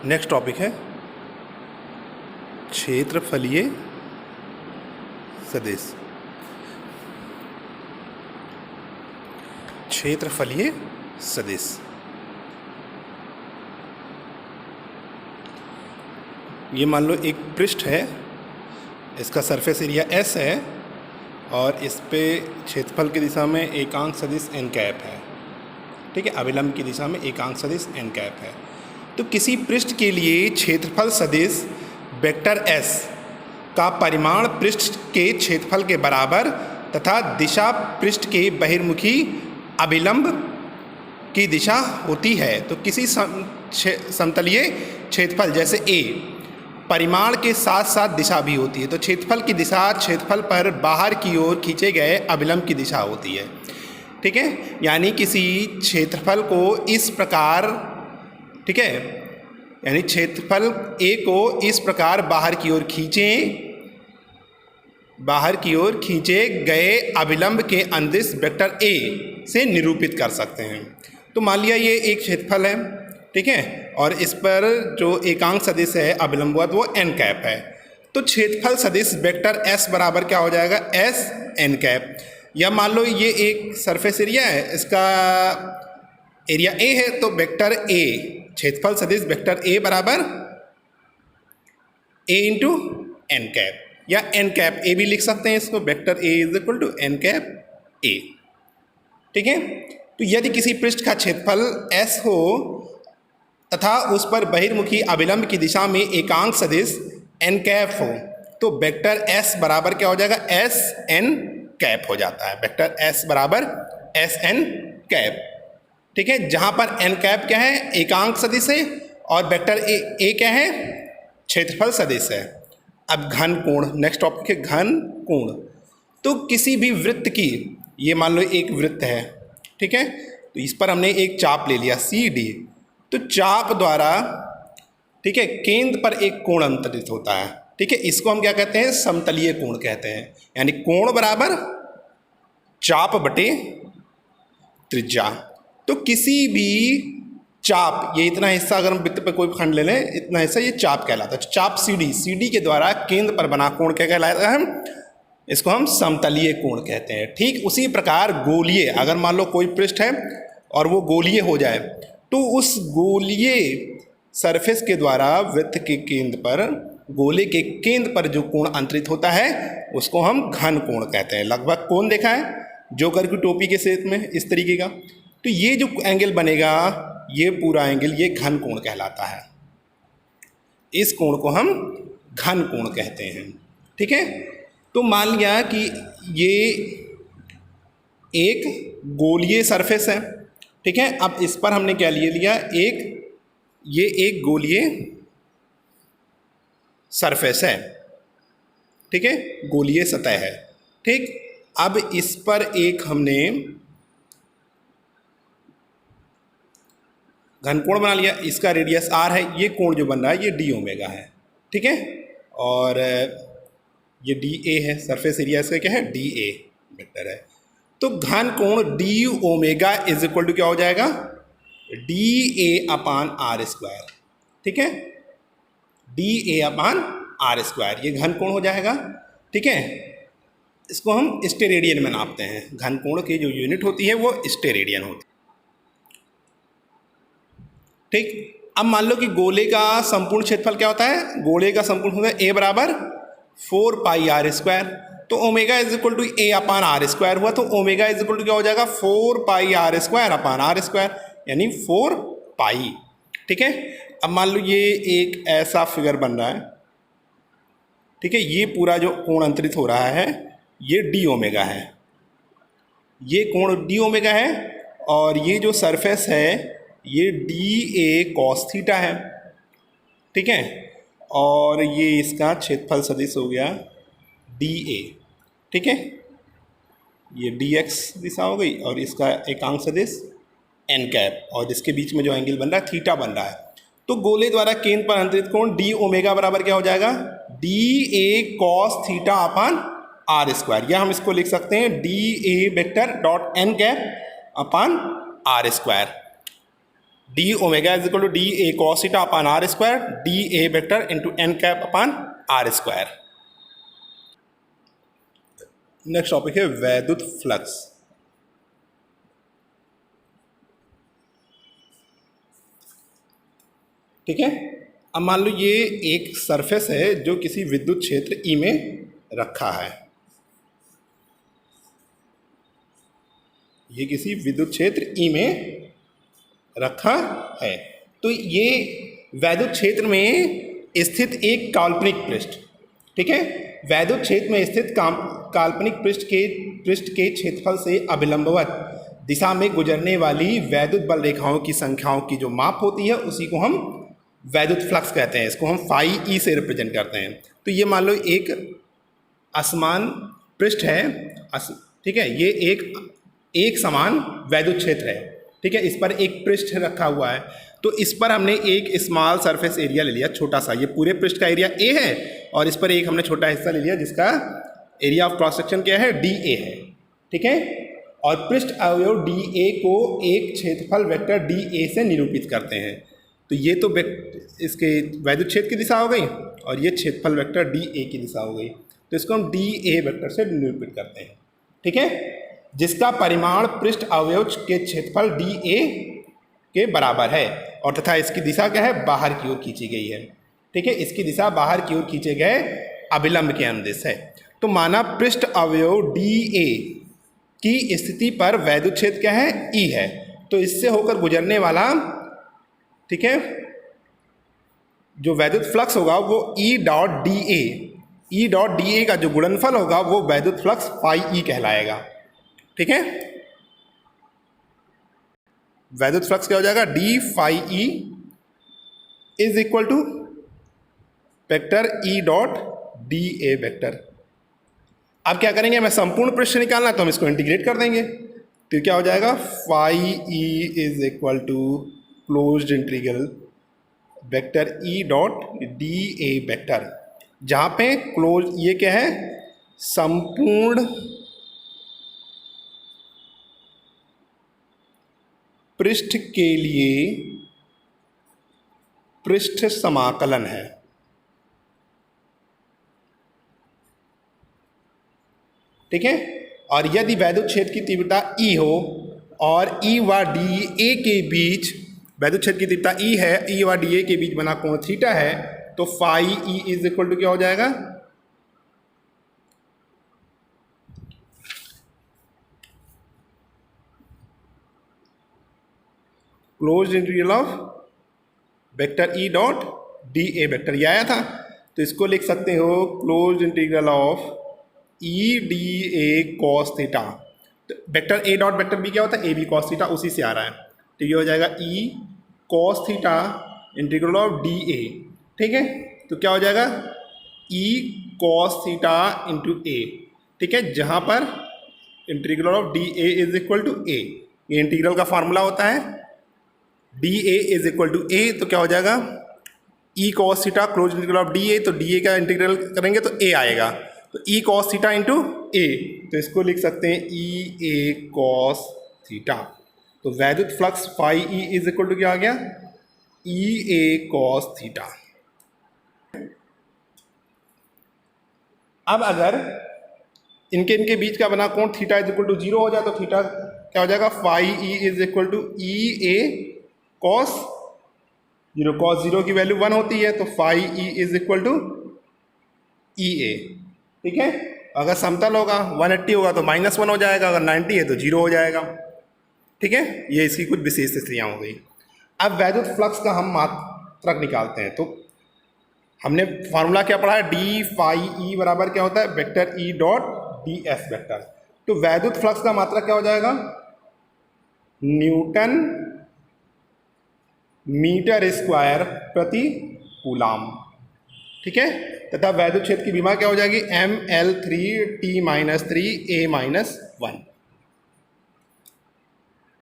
Next topic है क्षेत्रफलीय सदिश। क्षेत्रफलीय सदिश ये मान लो एक पृष्ठ है, इसका सरफेस एरिया S है और इस पे क्षेत्रफल की दिशा में एकांक सदिश n कैप है। ठीक है, अभिलंब की दिशा में एकांक सदिश n कैप है। तो किसी पृष्ठ के लिए क्षेत्रफल सदिश वेक्टर S का परिमाण पृष्ठ के क्षेत्रफल के बराबर तथा दिशा पृष्ठ के बहिर्मुखी अभिलंब की दिशा होती है। तो किसी समतलीय क्षेत्रफल जैसे A परिमाण के साथ साथ दिशा भी होती है। तो क्षेत्रफल की दिशा क्षेत्रफल पर बाहर की ओर खींचे गए अभिलंब की दिशा होती है। ठीक है, यानी किसी क्षेत्रफल को इस प्रकार, ठीक है, यानी क्षेत्रफल A को इस प्रकार बाहर की ओर खींचे गए अभिलंब के अंदिश वेक्टर A से निरूपित कर सकते हैं। तो मान लिया ये एक क्षेत्रफल है, ठीक है, और इस पर जो एकांक सदिश है अभिलंबवत वो n कैप है। तो क्षेत्रफल सदिश वेक्टर S बराबर क्या हो जाएगा, S n कैप। या मान लो ये एक सरफेस एरिया है, इसका एरिया A है, तो वेक्टर A क्षेत्रफल सदिश वेक्टर A बराबर A इंटू n कैप, या n कैप A भी लिख सकते हैं इसको, vector A is equal to n cap A। ठीक है, तो यदि किसी पृष्ठ का क्षेत्रफल S हो तथा उस पर बहिर्मुखी अभिलंब की दिशा में एकांक सदिश n कैप हो, तो वेक्टर S बराबर क्या हो जाएगा, S n कैप हो जाता है। वेक्टर S बराबर S n कैप। ठीक है, जहाँ पर n कैप क्या है, एकांक सदिश है, और वेक्टर A क्या है, क्षेत्रफल सदिश है। अब घन कोण, नेक्स्ट टॉपिक है घन कोण। तो किसी भी वृत्त की, ये मान लो एक वृत्त है, ठीक है, तो इस पर हमने एक चाप ले लिया CD। तो चाप द्वारा, ठीक है, केंद्र पर एक कोण अंतरित होता है। ठीक है, इसको हम क्या कहते हैं, समतलीय कोण कहते हैं। यानी कोण बराबर चाप बटे त्रिज्या। तो किसी भी चाप, ये इतना हिस्सा अगर हम वृत्त पर कोई खंड ले लें, इतना हिस्सा ये चाप कहलाता है। चाप CD के द्वारा केंद्र पर बना कोण क्या कहलाता है, इसको हम समतलीय कोण कहते हैं। ठीक उसी प्रकार गोलीय, अगर मान लो कोई पृष्ठ है और वो गोलीय हो जाए, तो उस गोलीय सरफेस के द्वारा वृत्त के केंद्र पर, गोले के केंद्र पर जो कोण अंतरित होता है उसको हम घन कोण कहते हैं। लगभग कोण देखा है जोकर की टोपी के शेप में इस तरीके का, तो ये जो एंगल बनेगा, ये पूरा एंगल, ये घन कोण कहलाता है। इस कोण को हम घन कोण कहते हैं। ठीक है, तो मान लिया कि ये एक गोलीय सरफेस है। ठीक है, अब इस पर हमने क्या ले लिया, ये एक गोलीय सरफेस है। ठीक है, गोलीय सतह है। ठीक, अब इस पर एक हमने घनकोण बना लिया, इसका रेडियस R है, ये कोण जो बन रहा है ये d ओमेगा है। ठीक है, और ये dA है, सरफेस एरिया इसका क्या है, dA वेक्टर है। तो घन कोण d omega is equal to क्या हो जाएगा, dA अपान R स्क्वायर। ठीक है, dA अपान R स्क्वायर, ये घन कोण हो जाएगा। ठीक है, इसको हम स्टेरेडियन में नापते हैं। घन कोण की जो यूनिट होती है वो स्टेरेडियन होती है। ठीक, अब मान लो कि गोले का संपूर्ण क्षेत्रफल क्या होता है, गोले का संपूर्ण होता है A बराबर 4 पाई R स्क्वायर। तो omega is equal to A upon R square हुआ, तो ओमेगा इज इक्वल टू क्या हो जाएगा, 4 pi R square upon R square, यानी 4 पाई। ठीक है, अब मान लो ये एक ऐसा फिगर बन रहा है। ठीक है, ये पूरा जो कोण अंतरित हो रहा है ये d ओमेगा है, ये कोण d ओमेगा है, और ये जो सरफेस है ये dA cos थीटा है। ठीक है, और ये इसका क्षेत्रफल सदिश हो गया dA। ठीक है, ये dx दिशा हो गई, और इसका एकांक सदिश n कैप, और इसके बीच में जो एंगल बन रहा है थीटा बन रहा है। तो गोले द्वारा केंद्र पर अंतरित कोण d ओमेगा बराबर क्या हो जाएगा, dA cos theta upon R square, या हम इसको लिख सकते हैं dA vector dot n cap upon R square. D omega is equal to D A cos theta upon R square, D A vector into N cap upon R square. Next topic है वैद्युत flux. ठीक है, अब मान लो ये एक surface है जो किसी विद्युत क्षेत्र ई में रखा है। ये किसी विद्युत क्षेत्र ई में रखा है, तो ये वैद्युत क्षेत्र में स्थित एक काल्पनिक पृष्ठ, ठीक है, वैद्युत क्षेत्र में स्थित काल्पनिक पृष्ठ के क्षेत्रफल से अभिलंबवत दिशा में गुजरने वाली वैद्युत बल रेखाओं की संख्याओं की जो माप होती है उसी को हम वैद्युत फ्लक्स कहते हैं। इसको हम फाई ई से रिप्रेजेंट करते हैं। तो ये मान लो एक असमान पृष्ठ है, ठीक है, ये एक समान वैद्युत क्षेत्र है, ठीक है, इस पर एक पृष्ठ रखा हुआ है। तो इस पर हमने एक स्मॉल सरफेस एरिया ले लिया, छोटा सा, ये पूरे पृष्ठ का एरिया ए है और इस पर एक हमने छोटा हिस्सा ले लिया जिसका एरिया ऑफ क्रॉस सेक्शन क्या है, डी ए है, ठीक है, और पृष्ठ अवयव डी ए को एक क्षेत्रफल वेक्टर डी ए से निरूपित करते हैं। तो ये तो इसके वैद्युत क्षेत्र की दिशा हो गई और ये क्षेत्रफल वेक्टर डी ए की दिशा हो गई। तो इसको हम डी ए वेक्टर से निरूपित करते हैं, ठीक है, जिसका परिमाण पृष्ठ अवयव के क्षेत्रफल डी ए के बराबर है और तथा इसकी दिशा क्या है, बाहर की ओर खींची गई है, ठीक है, इसकी दिशा बाहर की ओर खींचे गए अभिलंब के अनुदिश है। तो माना पृष्ठ अवयव डी ए की स्थिति पर वैद्युत क्षेत्र क्या है, ई है, तो इससे होकर गुजरने वाला, ठीक है, जो वैद्युत फ्लक्स होगा वो ई डॉट डी ए का जो गुणनफल होगा वो वैद्युत फ्लक्स फाई ई कहलाएगा, ठीक है। वैद्युत फ्लक्स क्या हो जाएगा, D phi E is equal to vector E dot D A vector. अब क्या करेंगे, हमें संपूर्ण पृष्ठ निकालना है तो हम इसको इंटीग्रेट कर देंगे। तो क्या हो जाएगा, phi E is equal to closed integral vector E dot D A vector, जहाँ पे क्लोज ये क्या है, संपूर्ण पृष्ठ के लिए पृष्ठ समाकलन है, ठीक है। और यदि वैद्युत क्षेत्र की तीव्रता ई हो और ई व डी ए के बीच, वैद्युत क्षेत्र की तीव्रता ई है, ई व डी ए के बीच बना कोण थीटा है, तो phi E is equal to क्या हो जाएगा, closed integral of vector E dot D A vector, ये आया था। तो इसको लिख सकते हो closed integral of E D A cos theta. तो vector A dot vector B क्या होता है, ए बी कॉस थीटा, उसी से आ रहा है। तो ये हो जाएगा E cos theta integral of D A, ठीक है। तो क्या हो जाएगा, E cos theta into A, ठीक है, जहाँ पर integral of D A is equal to A, ये इंटीग्रल का फॉर्मूला होता है, D A is equal to A. तो क्या हो जाएगा, E cos theta close integral of D A, तो डी ए का इंटीग्रल करेंगे तो ए आएगा, तो ई कॉस थीटा इंटू ए, तो इसको लिख सकते हैं ई ए कॉस थीटा। तो वैद्युत flux phi E is equal to क्या आ गया, ई ए कॉस थीटा। अब अगर इनके बीच का बना कोण थीटा इज इक्वल टू 0 हो जाए तो थीटा क्या हो जाएगा, phi E is equal to E A cos 0, cos 0 की वैल्यू 1 होती है, तो phi E is equal to E A, ठीक है। अगर समतल होगा 180 होगा तो -1 हो जाएगा, अगर 90 है तो 0 हो जाएगा, ठीक है। ये इसकी कुछ विशेष स्थितियाँ हो गई। अब वैद्युत फ्लक्स का हम मात्रक निकालते हैं। तो हमने फॉर्मूला क्या पढ़ा है, डी फाई ई बराबर क्या होता है, vector E dot D S vector. तो वैद्युत फ्लक्स का मात्रक क्या हो जाएगा, न्यूटन मीटर स्क्वायर प्रति कूलाम, ठीक है। तथा वैद्युत क्षेत्र की विमा क्या हो जाएगी, ML3 T-3 A-1।